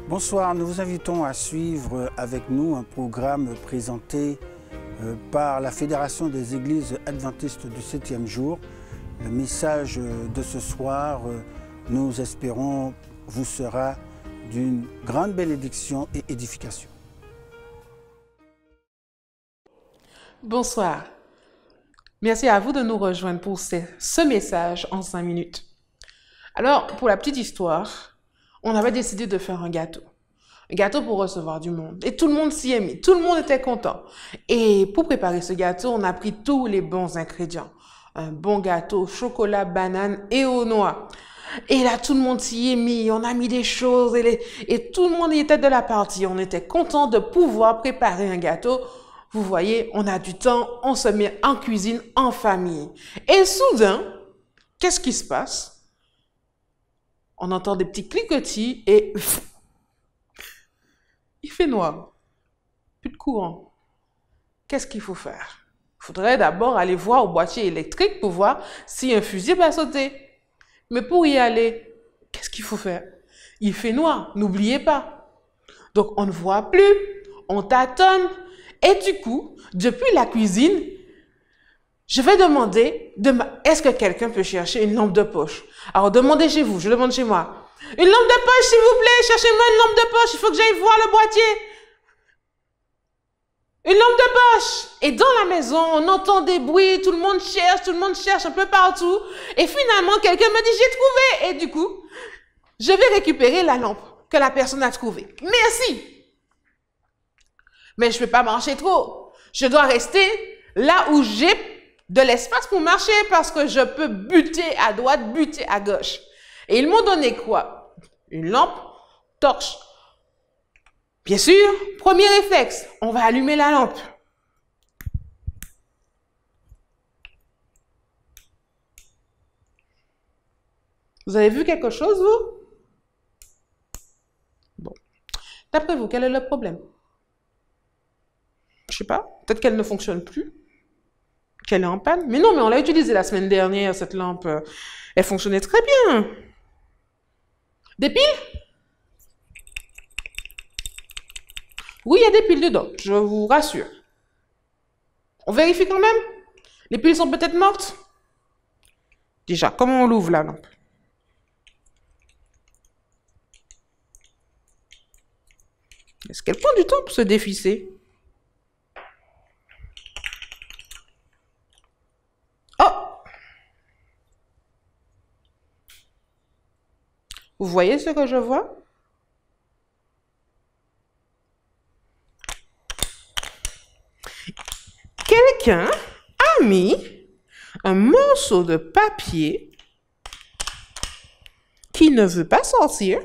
Bonsoir, nous vous invitons à suivre avec nous un programme présenté par la Fédération des Églises Adventistes du 7e jour. Le message de ce soir, nous espérons, vous sera d'une grande bénédiction et édification. Bonsoir. Merci à vous de nous rejoindre pour ce message en 5 minutes. Alors, pour la petite histoire, on avait décidé de faire un gâteau. Un gâteau pour recevoir du monde. Et tout le monde s'y est mis. Tout le monde était content. Et pour préparer ce gâteau, on a pris tous les bons ingrédients. Un bon gâteau, chocolat, banane et aux noix. Et là, tout le monde s'y est mis. On a mis des choses et tout le monde y était de la partie. On était content de pouvoir préparer un gâteau. Vous voyez, on a du temps, on se met en cuisine en famille. Et soudain, qu'est-ce qui se passe? On entend des petits cliquetis et il fait noir. Plus de courant. Qu'est-ce qu'il faut faire? Il faudrait d'abord aller voir au boîtier électrique pour voir si un fusible a sauté. Mais pour y aller, qu'est-ce qu'il faut faire? Il fait noir, n'oubliez pas. Donc on ne voit plus, on tâtonne. Et du coup, depuis la cuisine, je vais demander, est-ce que quelqu'un peut chercher une lampe de poche? Alors demandez chez vous, je demande chez moi. Une lampe de poche, s'il vous plaît, cherchez-moi une lampe de poche, il faut que j'aille voir le boîtier. Une lampe de poche. Et dans la maison, on entend des bruits, tout le monde cherche un peu partout. Et finalement, quelqu'un me dit, j'ai trouvé. Et du coup, je vais récupérer la lampe que la personne a trouvée. Merci. Mais je ne peux pas marcher trop. Je dois rester là où j'ai de l'espace pour marcher parce que je peux buter à droite, buter à gauche. Et ils m'ont donné quoi? Une lampe, torche. Bien sûr, premier réflexe, on va allumer la lampe. Vous avez vu quelque chose, vous? Bon. D'après vous, quel est le problème? Je sais pas, peut-être qu'elle ne fonctionne plus, qu'elle est en panne. Mais non, mais on l'a utilisée la semaine dernière, cette lampe. Elle fonctionnait très bien. Des piles? Oui, il y a des piles dedans, je vous rassure. On vérifie quand même? Les piles sont peut-être mortes? Déjà, comment on l'ouvre la lampe? Est-ce qu'elle prend du temps pour se dévisser? Vous voyez ce que je vois? Quelqu'un a mis un morceau de papier qui ne veut pas sortir.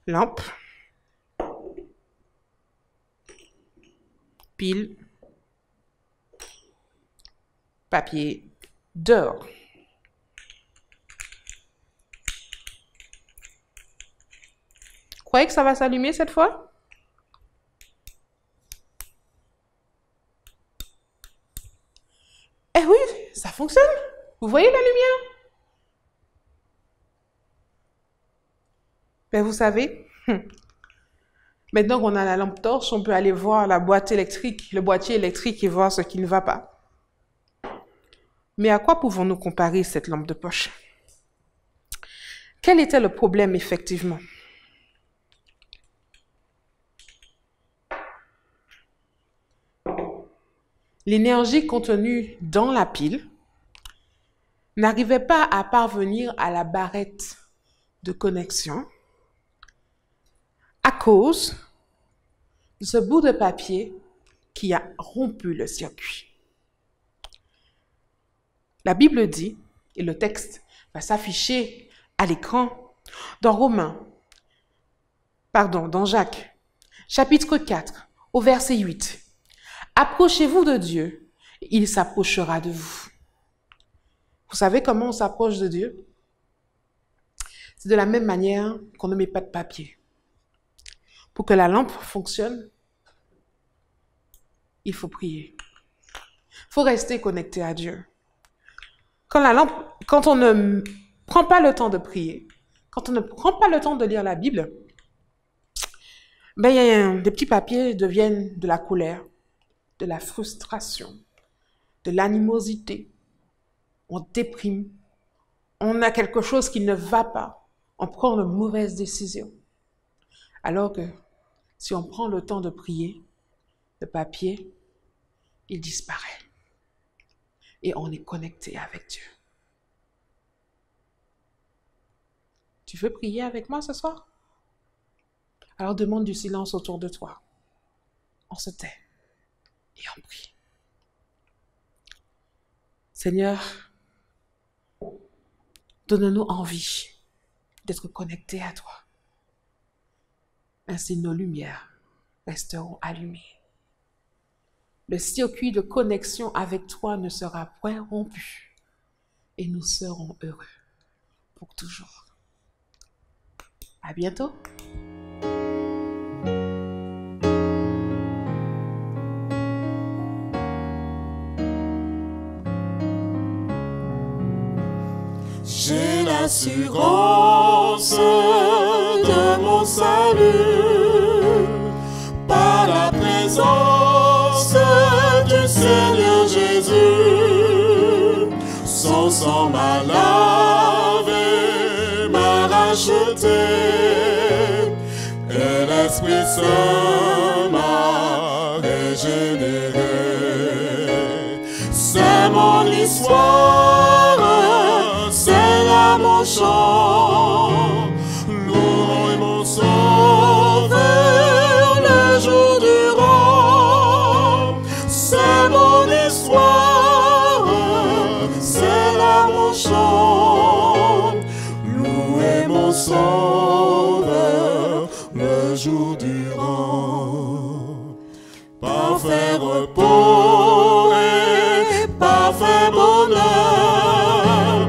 Lampe. Pile. Papier dehors. Vous croyez que ça va s'allumer cette fois? Eh oui, ça fonctionne. Vous voyez la lumière? Ben vous savez, maintenant qu'on a la lampe torche, on peut aller voir la boîte électrique, le boîtier électrique et voir ce qui ne va pas. Mais à quoi pouvons-nous comparer cette lampe de poche? Quel était le problème effectivement? L'énergie contenue dans la pile n'arrivait pas à parvenir à la barrette de connexion à cause de ce bout de papier qui a rompu le circuit. La Bible dit, et le texte va s'afficher à l'écran, dans Jacques, chapitre 4, au verset 8. Approchez-vous de Dieu, il s'approchera de vous. Vous savez comment on s'approche de Dieu? C'est de la même manière qu'on ne met pas de papier. Pour que la lampe fonctionne, il faut prier. Il faut rester connecté à Dieu. Quand on ne prend pas le temps de prier, quand on ne prend pas le temps de lire la Bible, des petits papiers deviennent de la colère, de la frustration, de l'animosité. On déprime, on a quelque chose qui ne va pas, on prend de mauvaises décisions. Alors que si on prend le temps de prier, le papier, il disparaît. Et on est connecté avec Dieu. Tu veux prier avec moi ce soir? Alors demande du silence autour de toi. On se tait et on prie. Seigneur, donne-nous envie d'être connectés à toi. Ainsi nos lumières resteront allumées. Le circuit de connexion avec toi ne sera point rompu et nous serons heureux pour toujours. À bientôt. J'ai l'assurance de mon salut par la présence du Seigneur Jésus. Son sang m'a lavé, m'a racheté, et l'Esprit Saint m'a régénéré. C'est mon histoire, c'est là mon chant, louange mon sauveur le jour durant. C'est mon histoire, c'est là mon chant, louer mon sauveur le jour durant. Parfait repos et parfait bonheur,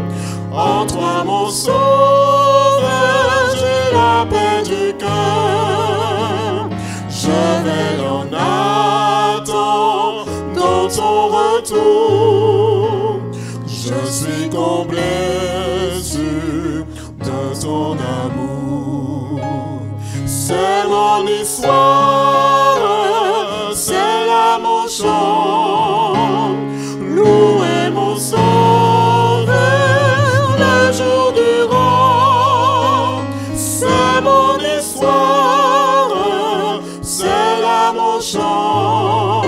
en toi mon sauveur, j'ai la paix du cœur. Je vais en attendre dans ton retour. Je suis comblé sûr de ton amour. C'est mon histoire, c'est là mon chant, louer mon sauveur le jour durant. C'est mon histoire, c'est là mon chant,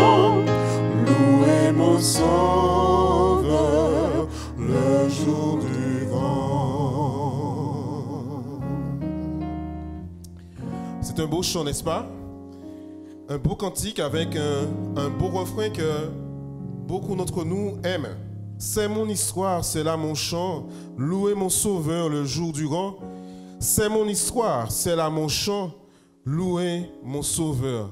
louer mon sauveur le jour durant. C'est un beau chant, n'est-ce pas? Un beau cantique avec un beau refrain que beaucoup d'entre nous aiment. C'est mon histoire, c'est là mon chant, louer mon sauveur le jour durant. C'est mon histoire, c'est là mon chant, louer mon sauveur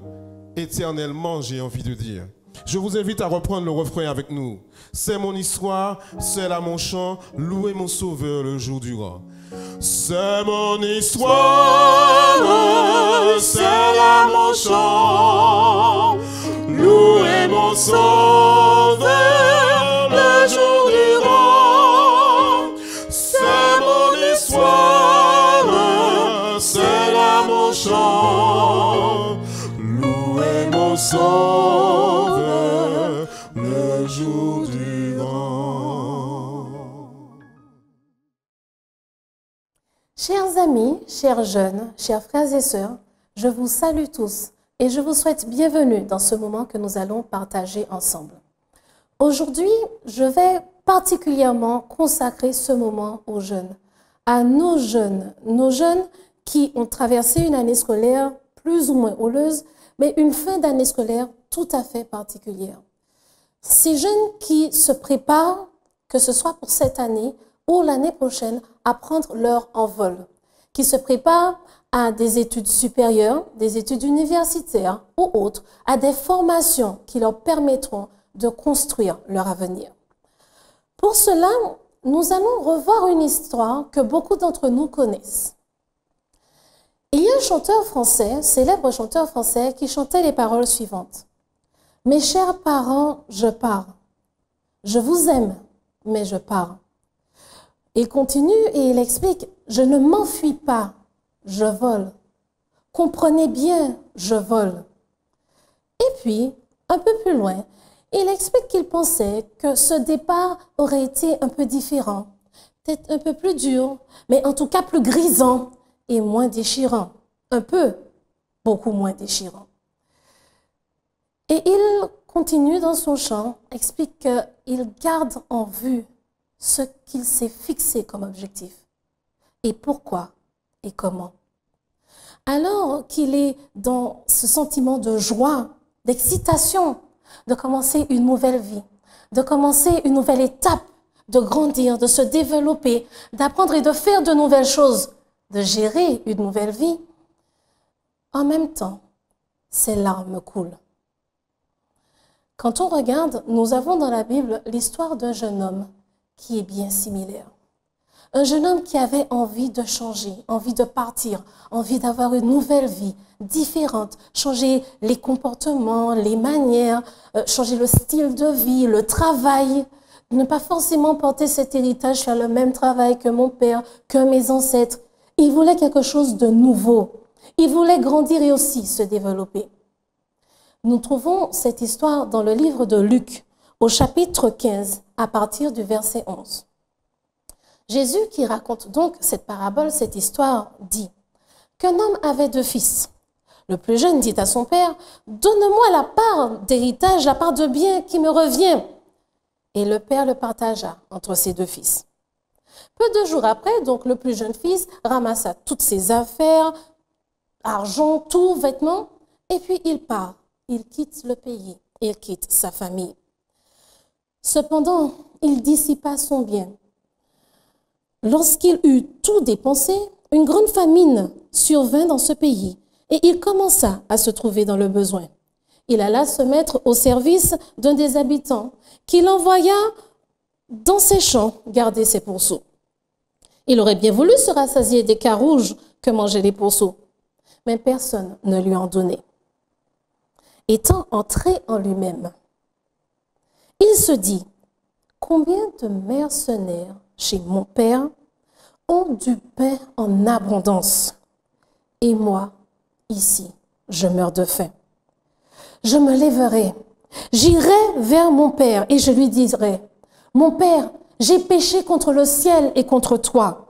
éternellement, j'ai envie de dire. Je vous invite à reprendre le refrain avec nous. C'est mon histoire, c'est là mon chant, louer mon sauveur le jour durant. C'est mon histoire, c'est là mon chant, louer mon sauveur le jour durant. C'est mon histoire, c'est là mon chant, louer mon sauveur le jour durant. Chers amis, chers jeunes, chers frères et sœurs, je vous salue tous et je vous souhaite bienvenue dans ce moment que nous allons partager ensemble. Aujourd'hui, je vais particulièrement consacrer ce moment aux jeunes, à nos jeunes qui ont traversé une année scolaire plus ou moins houleuse, mais une fin d'année scolaire tout à fait particulière. Ces jeunes qui se préparent, que ce soit pour cette année ou l'année prochaine, à prendre leur envol, qui se préparent à des études supérieures, des études universitaires ou autres, à des formations qui leur permettront de construire leur avenir. Pour cela, nous allons revoir une histoire que beaucoup d'entre nous connaissent. Il y a un chanteur français, célèbre chanteur français, qui chantait les paroles suivantes. « Mes chers parents, je pars. je vous aime, mais je pars. Il continue et il explique, je ne m'enfuis pas, je vole. Comprenez bien, je vole. Et puis, un peu plus loin, il explique qu'il pensait que ce départ aurait été un peu différent, peut-être un peu plus dur, mais en tout cas plus grisant et moins déchirant. Un peu, beaucoup moins déchirant. Et il continue dans son chant, explique qu'il garde en vue ce qu'il s'est fixé comme objectif. Et pourquoi et comment. Alors qu'il est dans ce sentiment de joie, d'excitation, de commencer une nouvelle vie, de commencer une nouvelle étape, de grandir, de se développer, d'apprendre et de faire de nouvelles choses, de gérer une nouvelle vie, en même temps, ses larmes coulent. Quand on regarde, nous avons dans la Bible l'histoire d'un jeune homme qui est bien similaire. Un jeune homme qui avait envie de changer, envie de partir, envie d'avoir une nouvelle vie différente, changer les comportements, les manières, changer le style de vie, le travail, ne pas forcément porter cet héritage, faire le même travail que mon père, que mes ancêtres. Il voulait quelque chose de nouveau. Il voulait grandir et aussi se développer. Nous trouvons cette histoire dans le livre de Luc, au chapitre 15, à partir du verset 11. Jésus, qui raconte donc cette parabole, cette histoire, dit qu'un homme avait 2 fils. Le plus jeune dit à son père, « Donne-moi la part d'héritage, la part de bien qui me revient. » Et le père le partagea entre ses 2 fils. Peu de jours après, donc le plus jeune fils ramassa toutes ses affaires, argent, tout, vêtements, et puis il part. Il quitte le pays, il quitte sa famille. Cependant, il dissipa son bien. Lorsqu'il eut tout dépensé, une grande famine survint dans ce pays et il commença à se trouver dans le besoin. Il alla se mettre au service d'un des habitants qui l'envoya dans ses champs garder ses pourceaux. Il aurait bien voulu se rassasier des carouges que mangeaient les pourceaux, mais personne ne lui en donnait. Étant entré en lui-même, il se dit, combien de mercenaires chez mon père ont du pain en abondance, et moi, ici, je meurs de faim. Je me lèverai, j'irai vers mon père et je lui dirai, mon père, j'ai péché contre le ciel et contre toi.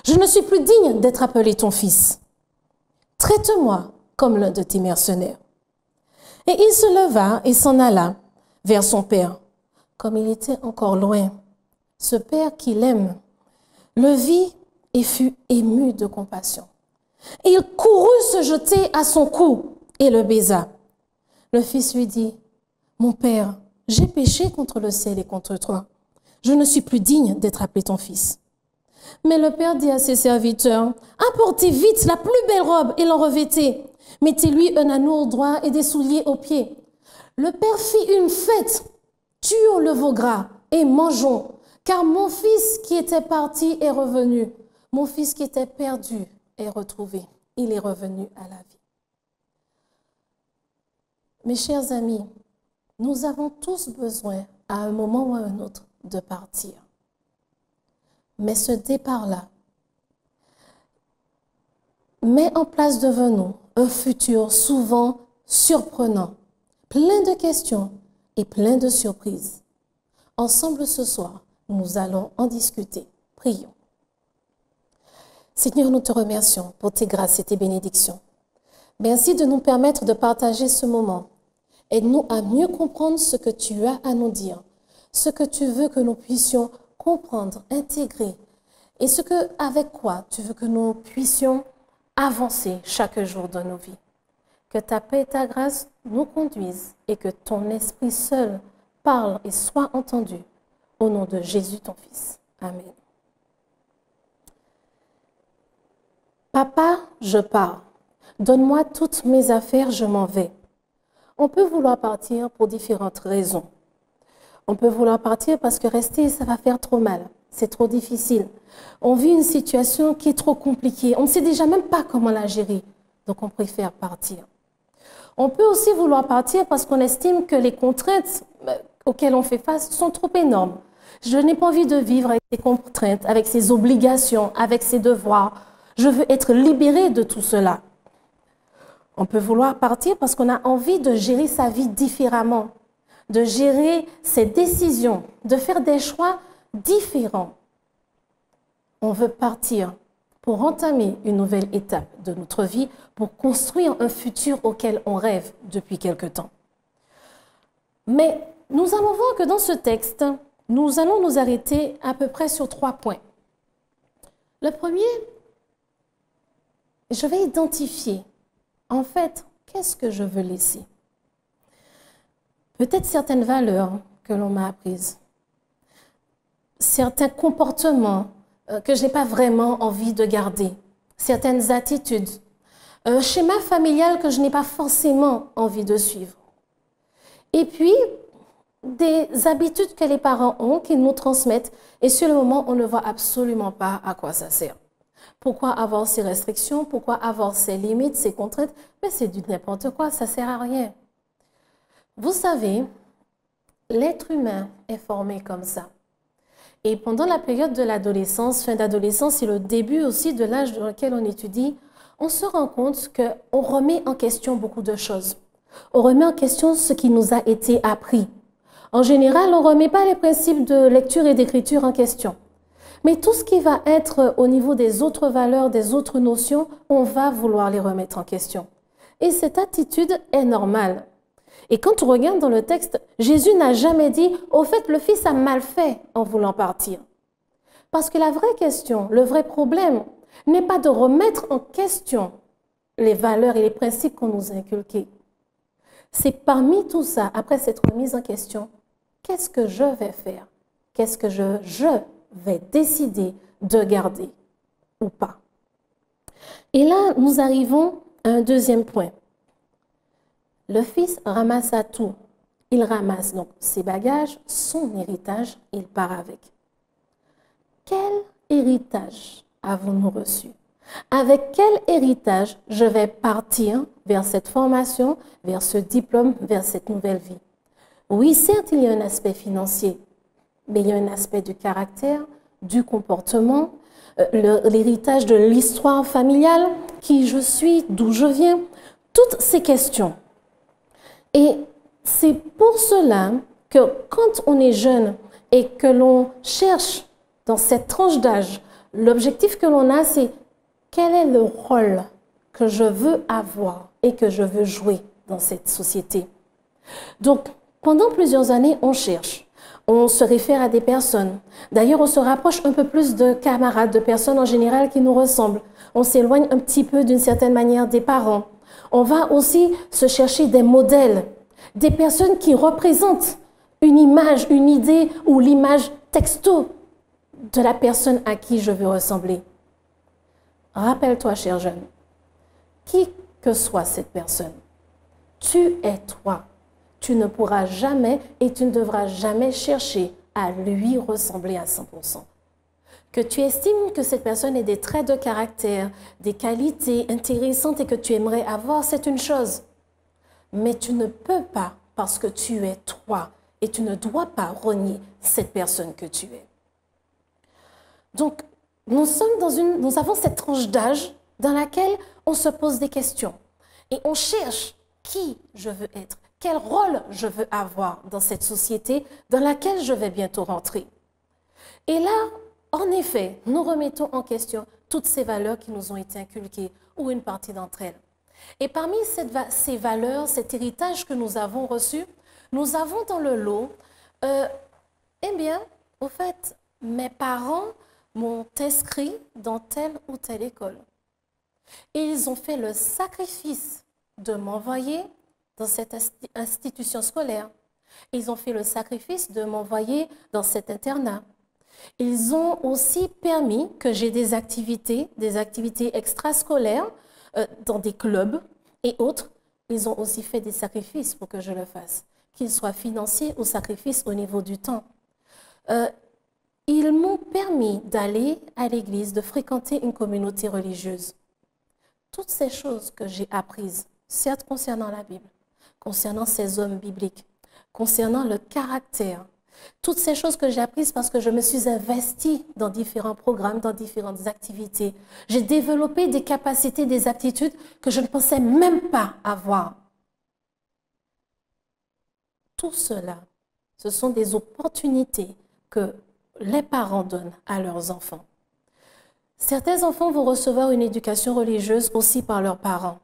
Je ne suis plus digne d'être appelé ton fils. Traite-moi comme l'un de tes mercenaires. Et il se leva et s'en alla vers son père. Comme il était encore loin, ce père qu'il aime le vit et fut ému de compassion. Et il courut se jeter à son cou et le baisa. Le fils lui dit, « Mon père, j'ai péché contre le ciel et contre toi. Je ne suis plus digne d'être appelé ton fils. » Mais le père dit à ses serviteurs, « Apportez vite la plus belle robe et l'en revêtez. Mettez-lui un anneau au doigt et des souliers aux pieds. » Le père fit une fête. Tuons le veau gras et mangeons, car mon fils qui était parti est revenu. Mon fils qui était perdu est retrouvé. Il est revenu à la vie. Mes chers amis, nous avons tous besoin, à un moment ou à un autre, de partir. Mais ce départ-là met en place devant nous un futur souvent surprenant, plein de questions et plein de surprises. Ensemble ce soir, nous allons en discuter. Prions. Seigneur, nous te remercions pour tes grâces et tes bénédictions. Merci de nous permettre de partager ce moment. Aide-nous à mieux comprendre ce que tu as à nous dire, ce que tu veux que nous puissions comprendre, intégrer, et avec quoi tu veux que nous puissions avancer chaque jour de nos vies. Que ta paix et ta grâce nous conduisent et que ton esprit seul parle et soit entendu. Au nom de Jésus, ton Fils. Amen. Papa, je pars. Donne-moi toutes mes affaires, je m'en vais. On peut vouloir partir pour différentes raisons. On peut vouloir partir parce que rester, ça va faire trop mal. C'est trop difficile. On vit une situation qui est trop compliquée. On ne sait déjà même pas comment la gérer. Donc, on préfère partir. On peut aussi vouloir partir parce qu'on estime que les contraintes auxquelles on fait face sont trop énormes. Je n'ai pas envie de vivre avec ces contraintes, avec ces obligations, avec ces devoirs. Je veux être libérée de tout cela. On peut vouloir partir parce qu'on a envie de gérer sa vie différemment, de gérer ses décisions, de faire des choix différents. On veut partir pour entamer une nouvelle étape de notre vie, pour construire un futur auquel on rêve depuis quelque temps. Mais nous allons voir que dans ce texte, nous allons nous arrêter à peu près sur 3 points. Le premier, je vais identifier, en fait, qu'est-ce que je veux laisser? Peut-être certaines valeurs que l'on m'a apprises, certains comportements que je n'ai pas vraiment envie de garder, certaines attitudes, un schéma familial que je n'ai pas forcément envie de suivre. Et puis, des habitudes que les parents ont, qu'ils nous transmettent, et sur le moment, on ne voit absolument pas à quoi ça sert. Pourquoi avoir ces restrictions? Pourquoi avoir ces limites, ces contraintes? Mais c'est du n'importe quoi, ça ne sert à rien. Vous savez, l'être humain est formé comme ça. Et pendant la période de l'adolescence, fin d'adolescence et le début aussi de l'âge dans lequel on étudie, on se rend compte qu'on remet en question beaucoup de choses. On remet en question ce qui nous a été appris. En général, on ne remet pas les principes de lecture et d'écriture en question. Mais tout ce qui va être au niveau des autres valeurs, des autres notions, on va vouloir les remettre en question. Et cette attitude est normale. Et quand on regarde dans le texte, Jésus n'a jamais dit « Au fait, le Fils a mal fait en voulant partir ». Parce que la vraie question, le vrai problème, n'est pas de remettre en question les valeurs et les principes qu'on nous a inculqués. C'est parmi tout ça, après cette remise en question, qu'est-ce que je vais faire? Qu'est-ce que je vais décider de garder ou pas? Et là, nous arrivons à un deuxième point. Le fils ramassa tout. Il ramasse donc ses bagages, son héritage, il part avec. Quel héritage avons-nous reçu? Avec quel héritage je vais partir vers cette formation, vers ce diplôme, vers cette nouvelle vie? Oui, certes, il y a un aspect financier, mais il y a un aspect du caractère, du comportement, l'héritage de l'histoire familiale, qui je suis, d'où je viens, toutes ces questions. Et c'est pour cela que quand on est jeune et que l'on cherche dans cette tranche d'âge, l'objectif que l'on a, c'est quel est le rôle que je veux avoir et que je veux jouer dans cette société. Donc, pendant plusieurs années, on cherche, on se réfère à des personnes. D'ailleurs, on se rapproche un peu plus de camarades, de personnes en général qui nous ressemblent. On s'éloigne un petit peu d'une certaine manière des parents. On va aussi se chercher des modèles, des personnes qui représentent une image, une idée ou l'image texto de la personne à qui je veux ressembler. Rappelle-toi, cher jeune, qui que soit cette personne, tu es toi. Tu ne pourras jamais et tu ne devras jamais chercher à lui ressembler à 100%. Que tu estimes que cette personne ait des traits de caractère, des qualités intéressantes et que tu aimerais avoir, c'est une chose. Mais tu ne peux pas parce que tu es toi et tu ne dois pas renier cette personne que tu es. Donc, nous avons cette tranche d'âge dans laquelle on se pose des questions et on cherche qui je veux être, quel rôle je veux avoir dans cette société dans laquelle je vais bientôt rentrer. Et là, en effet, nous remettons en question toutes ces valeurs qui nous ont été inculquées ou une partie d'entre elles. Et parmi ces valeurs, cet héritage que nous avons reçu, nous avons dans le lot, eh bien, au fait, mes parents m'ont inscrit dans telle ou telle école. Et ils ont fait le sacrifice de m'envoyer dans cette institution scolaire. Ils ont fait le sacrifice de m'envoyer dans cet internat. Ils ont aussi permis que j'ai des activités extrascolaires dans des clubs et autres. Ils ont aussi fait des sacrifices pour que je le fasse, qu'ils soient financiers ou sacrifices au niveau du temps. Ils m'ont permis d'aller à l'église, de fréquenter une communauté religieuse. Toutes ces choses que j'ai apprises, certes concernant la Bible, concernant ces hommes bibliques, concernant le caractère. Toutes ces choses que j'ai apprises parce que je me suis investie dans différents programmes, dans différentes activités. J'ai développé des capacités, des aptitudes que je ne pensais même pas avoir. Tout cela, ce sont des opportunités que les parents donnent à leurs enfants. Certains enfants vont recevoir une éducation religieuse aussi par leurs parents.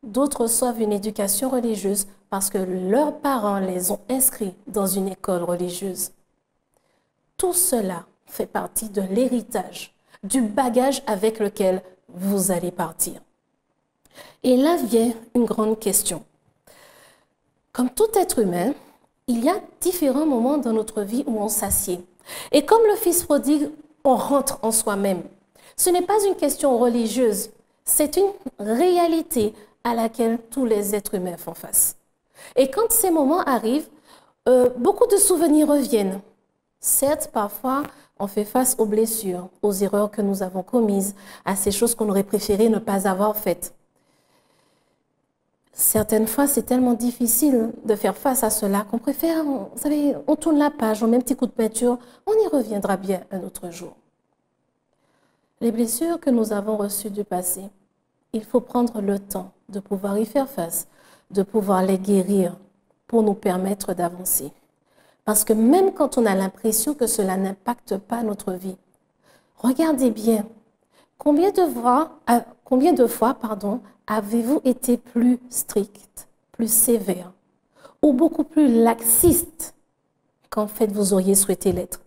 D'autres reçoivent une éducation religieuse parce que leurs parents les ont inscrits dans une école religieuse. Tout cela fait partie de l'héritage, du bagage avec lequel vous allez partir. Et là vient une grande question. Comme tout être humain, il y a différents moments dans notre vie où on s'assied. Et comme le fils prodigue, on rentre en soi-même. Ce n'est pas une question religieuse, c'est une réalité à laquelle tous les êtres humains font face. Et quand ces moments arrivent, beaucoup de souvenirs reviennent. Certes, parfois, on fait face aux blessures, aux erreurs que nous avons commises, à ces choses qu'on aurait préféré ne pas avoir faites. Certaines fois, c'est tellement difficile de faire face à cela qu'on préfère, vous savez, on tourne la page, on met un petit coup de peinture, on y reviendra bien un autre jour. Les blessures que nous avons reçues du passé, il faut prendre le temps de pouvoir y faire face, de pouvoir les guérir pour nous permettre d'avancer. Parce que même quand on a l'impression que cela n'impacte pas notre vie, regardez bien, combien de fois, avez-vous été plus strict, plus sévère ou beaucoup plus laxiste qu'en fait vous auriez souhaité l'être?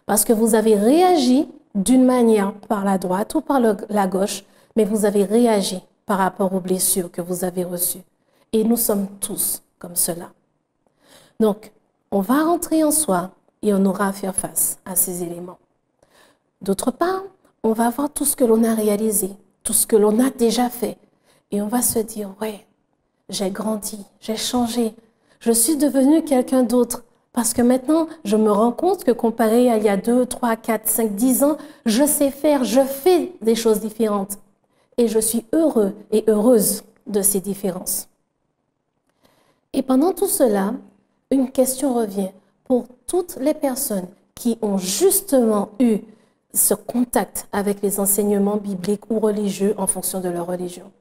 Parce que vous avez réagi d'une manière par la droite ou par la gauche, mais vous avez réagi par rapport aux blessures que vous avez reçues. Et nous sommes tous comme cela. Donc, on va rentrer en soi et on aura à faire face à ces éléments. D'autre part, on va voir tout ce que l'on a réalisé, tout ce que l'on a déjà fait. Et on va se dire, ouais, j'ai grandi, j'ai changé, je suis devenu quelqu'un d'autre. Parce que maintenant, je me rends compte que comparé à il y a 2, 3, 4, 5, 10 ans, je sais faire, je fais des choses différentes. Et je suis heureux et heureuse de ces différences. Et pendant tout cela, une question revient pour toutes les personnes qui ont justement eu ce contact avec les enseignements bibliques ou religieux en fonction de leur religion.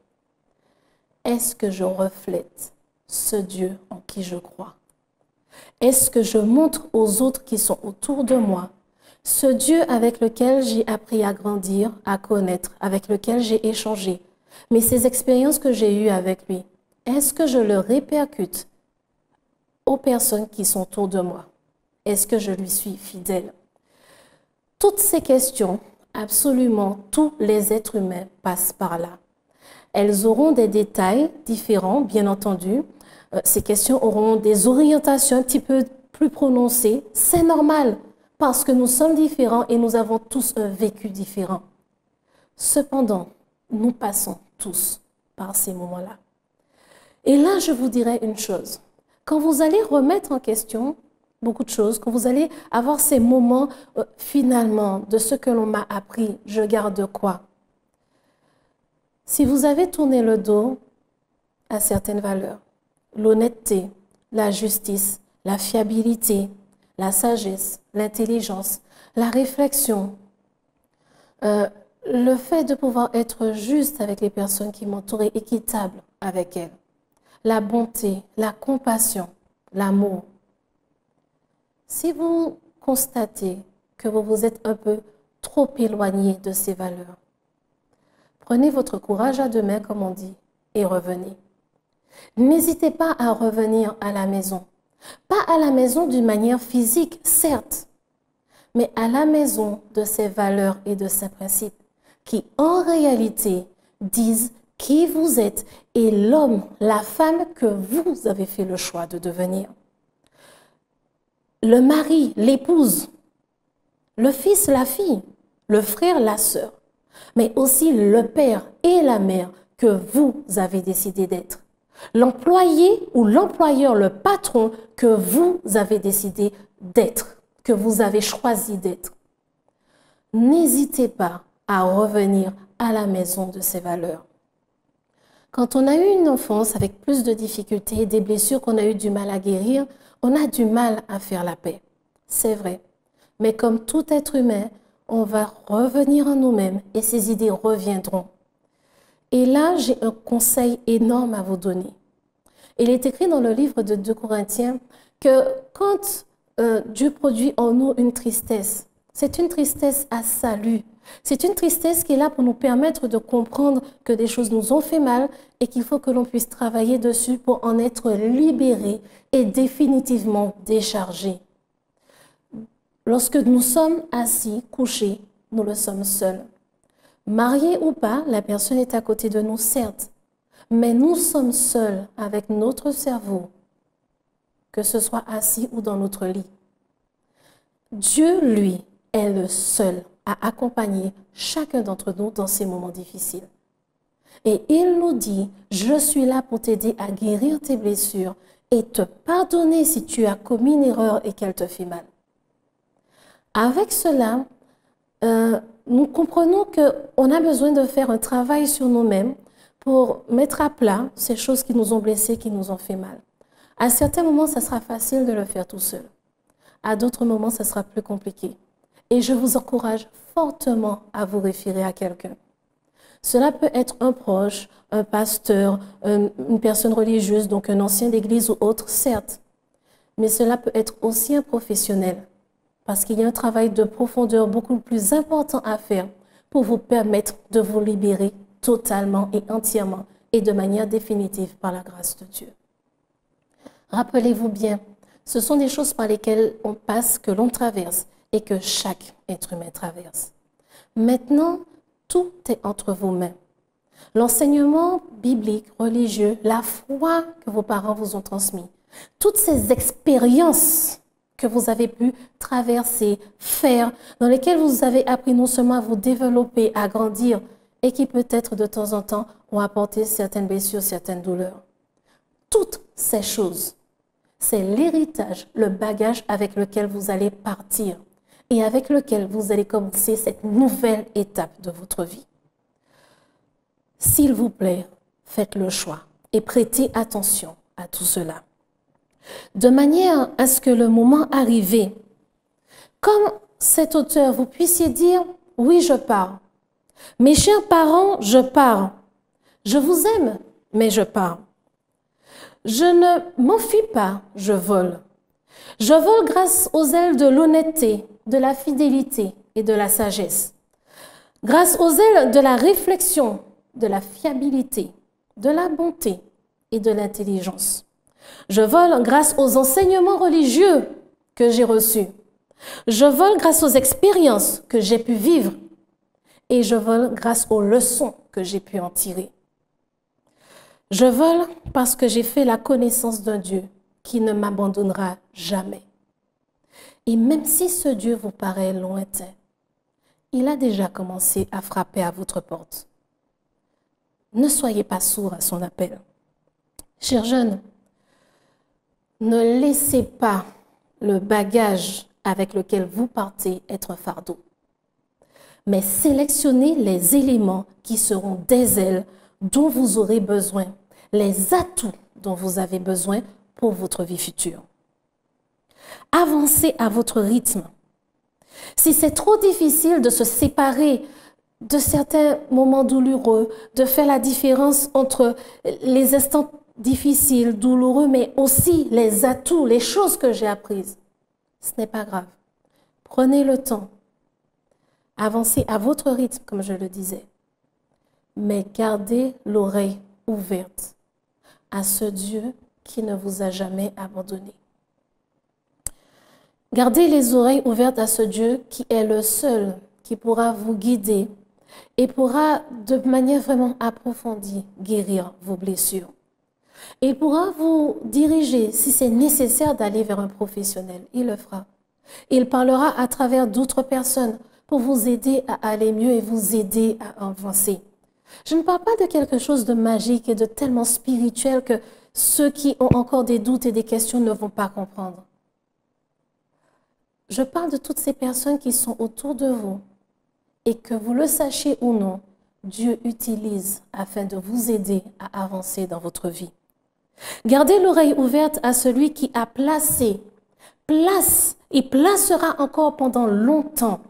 Est-ce que je reflète ce Dieu en qui je crois? Est-ce que je montre aux autres qui sont autour de moi ce Dieu avec lequel j'ai appris à grandir, à connaître, avec lequel j'ai échangé, mais ces expériences que j'ai eues avec lui, est-ce que je le répercute aux personnes qui sont autour de moi? Est-ce que je lui suis fidèle? Toutes ces questions, absolument tous les êtres humains passent par là. Elles auront des détails différents, bien entendu. Ces questions auront des orientations un petit peu plus prononcées. C'est normal parce que nous sommes différents et nous avons tous un vécu différent. Cependant, nous passons tous par ces moments-là. Et là, je vous dirais une chose. Quand vous allez remettre en question beaucoup de choses, quand vous allez avoir ces moments finalement de ce que l'on m'a appris, je garde quoi? Si vous avez tourné le dos à certaines valeurs, l'honnêteté, la justice, la fiabilité, la sagesse, l'intelligence, la réflexion, le fait de pouvoir être juste avec les personnes qui m'entourent et équitable avec elles, la bonté, la compassion, l'amour. Si vous constatez que vous vous êtes un peu trop éloigné de ces valeurs, prenez votre courage à deux mains, comme on dit, et revenez. N'hésitez pas à revenir à la maison. Pas à la maison d'une manière physique, certes, mais à la maison de ces valeurs et de ces principes qui, en réalité, disent qui vous êtes et l'homme, la femme que vous avez fait le choix de devenir. Le mari, l'épouse, le fils, la fille, le frère, la sœur, mais aussi le père et la mère que vous avez décidé d'être. L'employé ou l'employeur, le patron que vous avez décidé d'être, que vous avez choisi d'être. N'hésitez pas à revenir à la maison de ces valeurs. Quand on a eu une enfance avec plus de difficultés, des blessures qu'on a eu du mal à guérir, On a du mal à faire la paix, c'est vrai. Mais comme tout être humain, on va revenir en nous-mêmes et ces idées reviendront. Et là, j'ai un conseil énorme à vous donner. Il est écrit dans le livre de 2 Corinthiens que quand Dieu produit en nous une tristesse, c'est une tristesse à salut. C'est une tristesse qui est là pour nous permettre de comprendre que des choses nous ont fait mal et qu'il faut que l'on puisse travailler dessus pour en être libéré et définitivement déchargé. Lorsque nous sommes assis, couchés, nous le sommes seuls. Mariés ou pas, la personne est à côté de nous, certes, mais nous sommes seuls avec notre cerveau, que ce soit assis ou dans notre lit. Dieu, lui, est le seul à accompagner chacun d'entre nous dans ces moments difficiles. Et il nous dit, je suis là pour t'aider à guérir tes blessures et te pardonner si tu as commis une erreur et qu'elle te fait mal. Avec cela, nous comprenons qu'on a besoin de faire un travail sur nous-mêmes pour mettre à plat ces choses qui nous ont blessés, qui nous ont fait mal. À certains moments, ça sera facile de le faire tout seul. À d'autres moments, ça sera plus compliqué. Et je vous encourage fortement à vous référer à quelqu'un. Cela peut être un proche, un pasteur, une personne religieuse, donc un ancien d'église ou autre, certes. Mais cela peut être aussi un professionnel, parce qu'il y a un travail de profondeur beaucoup plus important à faire pour vous permettre de vous libérer totalement et entièrement et de manière définitive par la grâce de Dieu. Rappelez-vous bien, ce sont des choses par lesquelles on passe, que l'on traverse et que chaque être humain traverse. Maintenant, tout est entre vos mains. L'enseignement biblique, religieux, la foi que vos parents vous ont transmis, toutes ces expériences que vous avez pu traverser, faire, dans lesquelles vous avez appris non seulement à vous développer, à grandir, et qui peut-être de temps en temps ont apporté certaines blessures, certaines douleurs. Toutes ces choses, c'est l'héritage, le bagage avec lequel vous allez partir et avec lequel vous allez commencer cette nouvelle étape de votre vie. S'il vous plaît, faites le choix et prêtez attention à tout cela. De manière à ce que le moment arrivé, comme cet auteur, vous puissiez dire « Oui, je pars. Mes chers parents, je pars. Je vous aime, mais je pars. Je ne m'enfuis pas, je vole. Je vole grâce aux ailes de l'honnêteté, de la fidélité et de la sagesse. Grâce aux ailes de la réflexion, de la fiabilité, de la bonté et de l'intelligence. Je vole grâce aux enseignements religieux que j'ai reçus. Je vole grâce aux expériences que j'ai pu vivre. Et je vole grâce aux leçons que j'ai pu en tirer. Je vole parce que j'ai fait la connaissance d'un Dieu qui ne m'abandonnera jamais. Et même si ce Dieu vous paraît lointain, il a déjà commencé à frapper à votre porte. Ne soyez pas sourds à son appel. Chers jeunes, ne laissez pas le bagage avec lequel vous partez être un fardeau, mais sélectionnez les éléments qui seront des ailes dont vous aurez besoin, les atouts dont vous avez besoin pour votre vie future. Avancez à votre rythme. Si c'est trop difficile de se séparer de certains moments douloureux, de faire la différence entre les instants difficiles, douloureux, mais aussi les atouts, les choses que j'ai apprises, ce n'est pas grave. Prenez le temps. Avancez à votre rythme, comme je le disais. Mais gardez l'oreille ouverte à ce Dieu qui ne vous a jamais abandonné. Gardez les oreilles ouvertes à ce Dieu qui est le seul qui pourra vous guider et pourra de manière vraiment approfondie guérir vos blessures. Et il pourra vous diriger si c'est nécessaire d'aller vers un professionnel. Il le fera. Il parlera à travers d'autres personnes pour vous aider à aller mieux et vous aider à avancer. Je ne parle pas de quelque chose de magique et de tellement spirituel que ceux qui ont encore des doutes et des questions ne vont pas comprendre. Je parle de toutes ces personnes qui sont autour de vous et que vous le sachiez ou non, Dieu utilise afin de vous aider à avancer dans votre vie. Gardez l'oreille ouverte à celui qui a place et placera encore pendant longtemps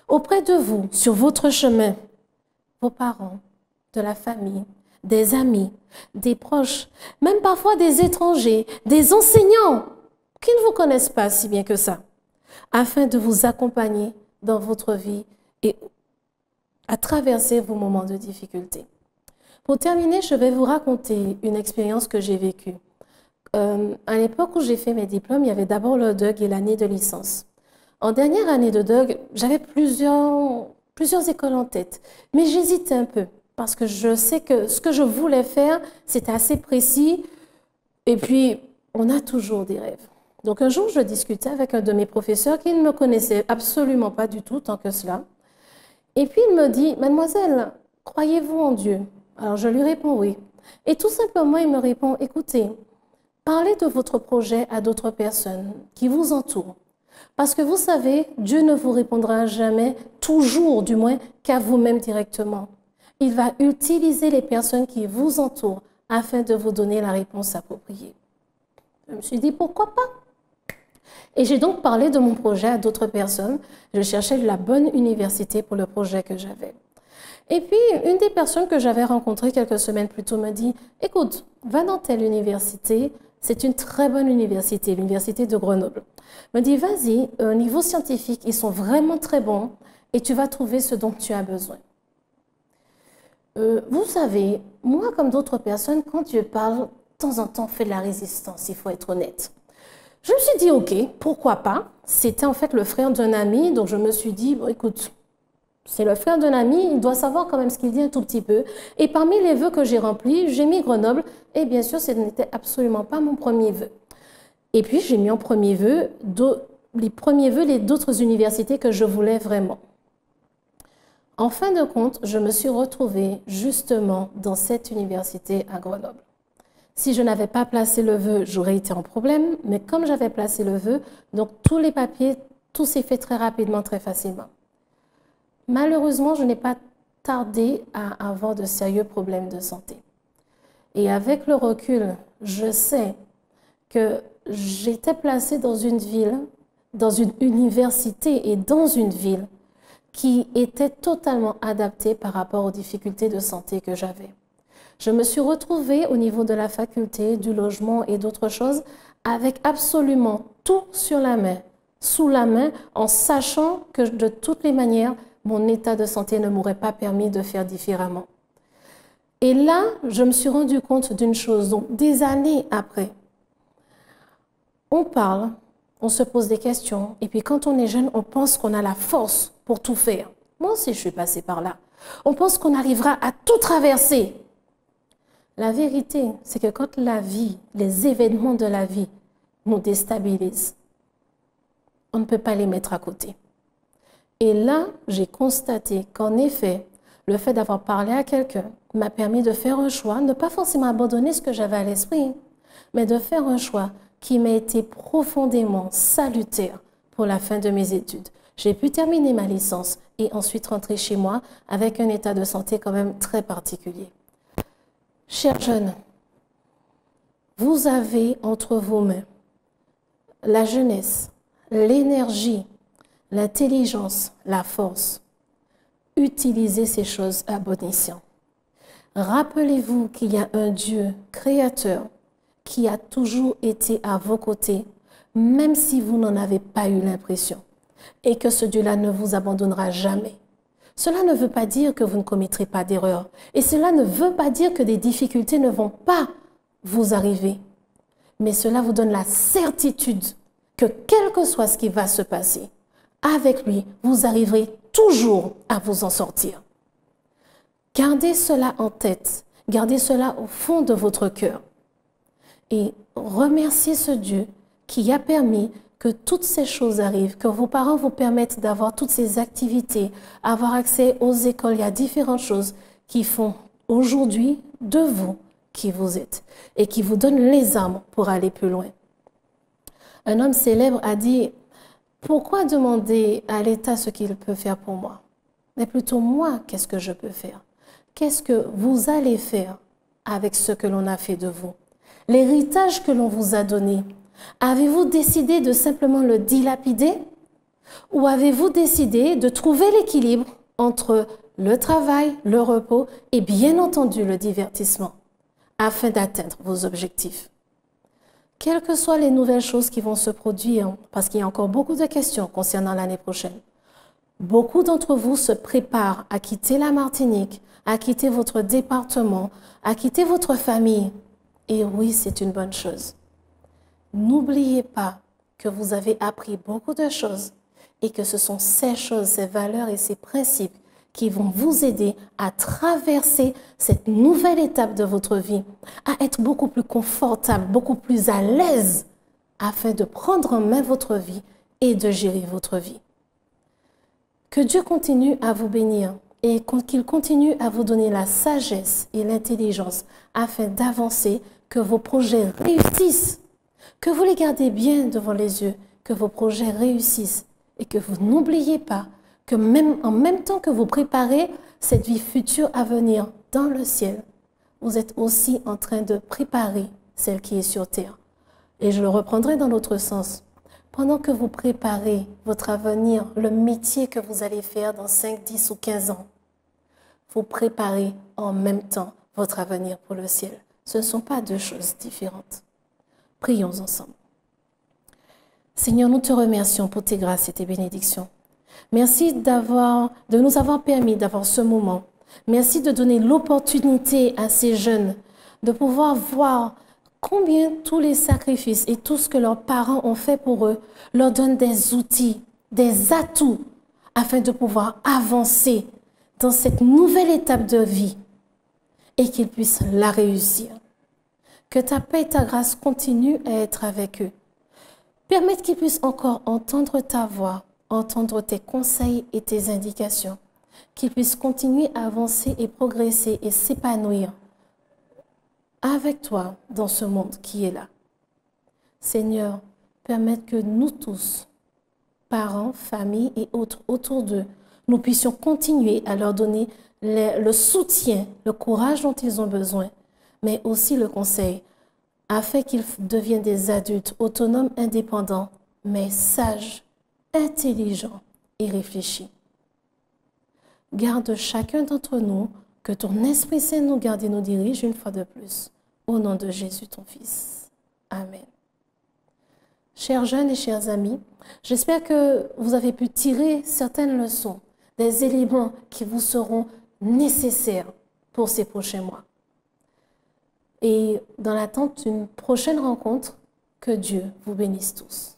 auprès de vous, sur votre chemin, vos parents, de la famille, des amis, des proches, même parfois des étrangers, des enseignants qui ne vous connaissent pas si bien que ça, afin de vous accompagner dans votre vie et à traverser vos moments de difficulté. Pour terminer, je vais vous raconter une expérience que j'ai vécue. À l'époque où j'ai fait mes diplômes, il y avait d'abord le DUG et l'année de licence. En dernière année de DUG, j'avais plusieurs écoles en tête, mais j'hésitais un peu parce que je sais que ce que je voulais faire, c'était assez précis et puis on a toujours des rêves. Donc un jour, je discutais avec un de mes professeurs qui ne me connaissait absolument pas du tout tant que cela. Et puis il me dit, « Mademoiselle, croyez-vous en Dieu ?» Alors je lui réponds oui. Et tout simplement, il me répond, « Écoutez, parlez de votre projet à d'autres personnes qui vous entourent. Parce que vous savez, Dieu ne vous répondra jamais, toujours du moins, qu'à vous-même directement. Il va utiliser les personnes qui vous entourent afin de vous donner la réponse appropriée. » Je me suis dit, pourquoi pas? Et j'ai donc parlé de mon projet à d'autres personnes. Je cherchais la bonne université pour le projet que j'avais. Et puis, une des personnes que j'avais rencontrées quelques semaines plus tôt me dit, « Écoute, va dans telle université, c'est une très bonne université, l'université de Grenoble. » Me dit, « Vas-y, au niveau scientifique, ils sont vraiment très bons et tu vas trouver ce dont tu as besoin. » Vous savez, moi comme d'autres personnes, quand Dieu parle, de temps en temps, on fait de la résistance, il faut être honnête. Je me suis dit, ok, pourquoi pas? C'était en fait le frère d'un ami, donc je me suis dit, bon, écoute, c'est le frère d'un ami, il doit savoir quand même ce qu'il dit un tout petit peu. Et parmi les vœux que j'ai remplis, j'ai mis Grenoble, et bien sûr, ce n'était absolument pas mon premier vœu. Et puis, j'ai mis en premier vœu les d'autres universités que je voulais vraiment. En fin de compte, je me suis retrouvée justement dans cette université à Grenoble. Si je n'avais pas placé le vœu, j'aurais été en problème, mais comme j'avais placé le vœu, donc tous les papiers, tout s'est fait très rapidement, très facilement. Malheureusement, je n'ai pas tardé à avoir de sérieux problèmes de santé. Et avec le recul, je sais que j'étais placée dans une ville, dans une université et dans une ville qui était totalement adaptée par rapport aux difficultés de santé que j'avais. Je me suis retrouvée au niveau de la faculté, du logement et d'autres choses avec absolument tout sur la main, sous la main, en sachant que de toutes les manières, mon état de santé ne m'aurait pas permis de faire différemment. Et là, je me suis rendu compte d'une chose, donc des années après, on parle, on se pose des questions, et puis quand on est jeune, on pense qu'on a la force pour tout faire. Moi aussi, je suis passée par là. On pense qu'on arrivera à tout traverser. La vérité, c'est que quand la vie, les événements de la vie nous déstabilisent, on ne peut pas les mettre à côté. Et là, j'ai constaté qu'en effet, le fait d'avoir parlé à quelqu'un m'a permis de faire un choix, ne pas forcément abandonner ce que j'avais à l'esprit, mais de faire un choix qui m'a été profondément salutaire pour la fin de mes études. J'ai pu terminer ma licence et ensuite rentrer chez moi avec un état de santé quand même très particulier. Chers jeunes, vous avez entre vos mains la jeunesse, l'énergie, l'intelligence, la force. Utilisez ces choses à bon escient. Rappelez-vous qu'il y a un Dieu créateur qui a toujours été à vos côtés, même si vous n'en avez pas eu l'impression, et que ce Dieu-là ne vous abandonnera jamais. Cela ne veut pas dire que vous ne commettrez pas d'erreurs, et cela ne veut pas dire que des difficultés ne vont pas vous arriver, mais cela vous donne la certitude que quel que soit ce qui va se passer, avec lui, vous arriverez toujours à vous en sortir. Gardez cela en tête, gardez cela au fond de votre cœur et remerciez ce Dieu qui a permis que toutes ces choses arrivent, que vos parents vous permettent d'avoir toutes ces activités, avoir accès aux écoles. Il y a différentes choses qui font aujourd'hui de vous qui vous êtes et qui vous donnent les armes pour aller plus loin. Un homme célèbre a dit « Pourquoi demander à l'État ce qu'il peut faire pour moi? Mais plutôt moi, qu'est-ce que je peux faire? Qu'est-ce que vous allez faire avec ce que l'on a fait de vous? L'héritage que l'on vous a donné, avez-vous décidé de simplement le dilapider ou avez-vous décidé de trouver l'équilibre entre le travail, le repos et bien entendu le divertissement afin d'atteindre vos objectifs? Quelles que soient les nouvelles choses qui vont se produire, parce qu'il y a encore beaucoup de questions concernant l'année prochaine, beaucoup d'entre vous se préparent à quitter la Martinique, à quitter votre département, à quitter votre famille. Et oui, c'est une bonne chose. N'oubliez pas que vous avez appris beaucoup de choses et que ce sont ces choses, ces valeurs et ces principes qui vont vous aider à traverser cette nouvelle étape de votre vie, à être beaucoup plus confortable, beaucoup plus à l'aise afin de prendre en main votre vie et de gérer votre vie. Que Dieu continue à vous bénir et qu'il continue à vous donner la sagesse et l'intelligence afin d'avancer, que vos projets réussissent, que vous les gardez bien devant les yeux, que vos projets réussissent et que vous n'oubliez pas que en même temps que vous préparez cette vie future à venir dans le ciel, vous êtes aussi en train de préparer celle qui est sur terre. Et je le reprendrai dans l'autre sens. Pendant que vous préparez votre avenir, le métier que vous allez faire dans 5, 10 ou 15 ans, vous préparez en même temps votre avenir pour le ciel. Ce ne sont pas deux choses différentes. Prions ensemble. Seigneur, nous te remercions pour tes grâces et tes bénédictions. Merci de nous avoir permis d'avoir ce moment. Merci de donner l'opportunité à ces jeunes de pouvoir voir combien tous les sacrifices et tout ce que leurs parents ont fait pour eux leur donnent des outils, des atouts afin de pouvoir avancer dans cette nouvelle étape de vie et qu'ils puissent la réussir. Que ta paix et ta grâce continuent à être avec eux. Permette qu'ils puissent encore entendre ta voix, entendre tes conseils et tes indications, qu'ils puissent continuer à avancer et progresser et s'épanouir avec toi dans ce monde qui est là. Seigneur, permette que nous tous, parents, familles et autres autour d'eux, nous puissions continuer à leur donner le soutien, le courage dont ils ont besoin, mais aussi le conseil, afin qu'ils deviennent des adultes autonomes, indépendants, mais sages, intelligents et réfléchis. Garde chacun d'entre nous, que ton Esprit Saint nous garde et nous dirige une fois de plus. Au nom de Jésus, ton Fils. Amen. Chers jeunes et chers amis, j'espère que vous avez pu tirer certaines leçons, des éléments qui vous seront nécessaires pour ces prochains mois. Et dans l'attente d'une prochaine rencontre, que Dieu vous bénisse tous.